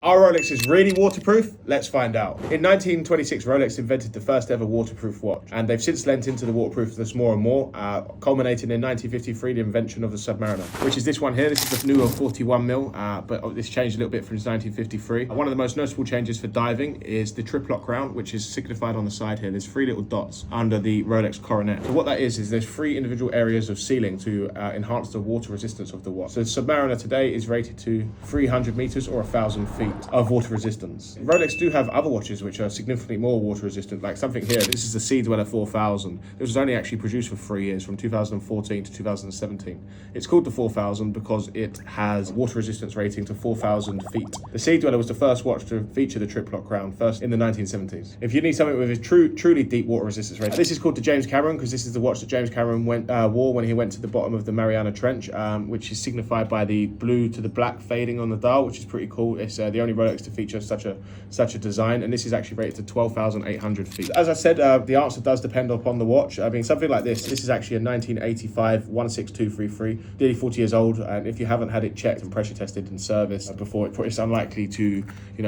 Are Rolexes really waterproof? Let's find out. In 1926, Rolex invented the first ever waterproof watch, and they've since lent into the waterproofness more and more, culminating in 1953, the invention of the Submariner, which is this one here. This is the newer 41mm, but this changed a little bit from 1953. One of the most noticeable changes for diving is the trip lock crown, which is signified on the side here. There's three little dots under the Rolex coronet. So what that is there's three individual areas of sealing to enhance the water resistance of the watch. So the Submariner today is rated to 300 meters or 1,000 feet of water resistance. Rolex do have other watches which are significantly more water resistant, like something here. This is the Sea Dweller 4000. This was only actually produced for 3 years, from 2014 to 2017. It's called the 4000 because it has water resistance rating to 4,000 feet. The Sea Dweller was the first watch to feature the trip lock crown, first in the 1970s. If you need something with a truly deep water resistance rating, this is called the James Cameron, because this is the watch that James Cameron wore when he went to the bottom of the Mariana Trench, which is signified by the blue to the black fading on the dial, which is pretty cool. It's the only Rolex to feature such a design, and this is actually rated to 12,800 feet. As I said, the answer does depend upon the watch. I mean, something like this is actually a 1985 16233, nearly 40 years old, and if you haven't had it checked and pressure tested and serviced before, it's unlikely to,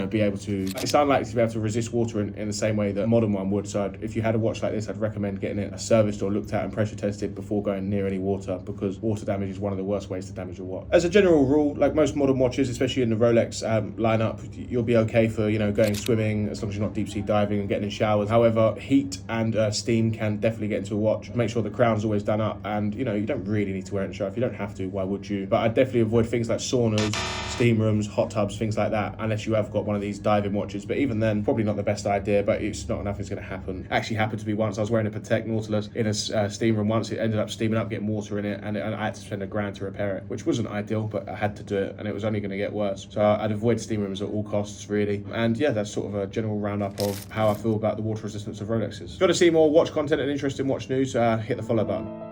be able to resist water in the same way that a modern one would. So if you had a watch like this, I'd recommend getting it serviced or looked at and pressure tested before going near any water, because water damage is one of the worst ways to damage a watch. As a general rule, like most modern watches, especially in the Rolex lineup, you'll be okay for going swimming, as long as you're not deep sea diving and getting in showers. However, heat and steam can definitely get into a watch. Make sure the crown's always done up, and you don't really need to wear it in the shower. If you don't have to, why would you? But I'd definitely avoid things like saunas, steam rooms, hot tubs, things like that, unless you have got one of these diving watches. But even then, probably not the best idea, but it's not nothing's going to happen. Actually happened to me once. I was wearing a Patek Nautilus in a steam room once. It ended up steaming up, getting water in it, and I had to spend $1,000 to repair it, which wasn't ideal, but I had to do it, and it was only going to get worse. So I'd avoid steam rooms at all costs, really. And yeah, that's sort of a general roundup of how I feel about the water resistance of Rolexes. If you want to see more watch content and interesting watch news, hit the follow button.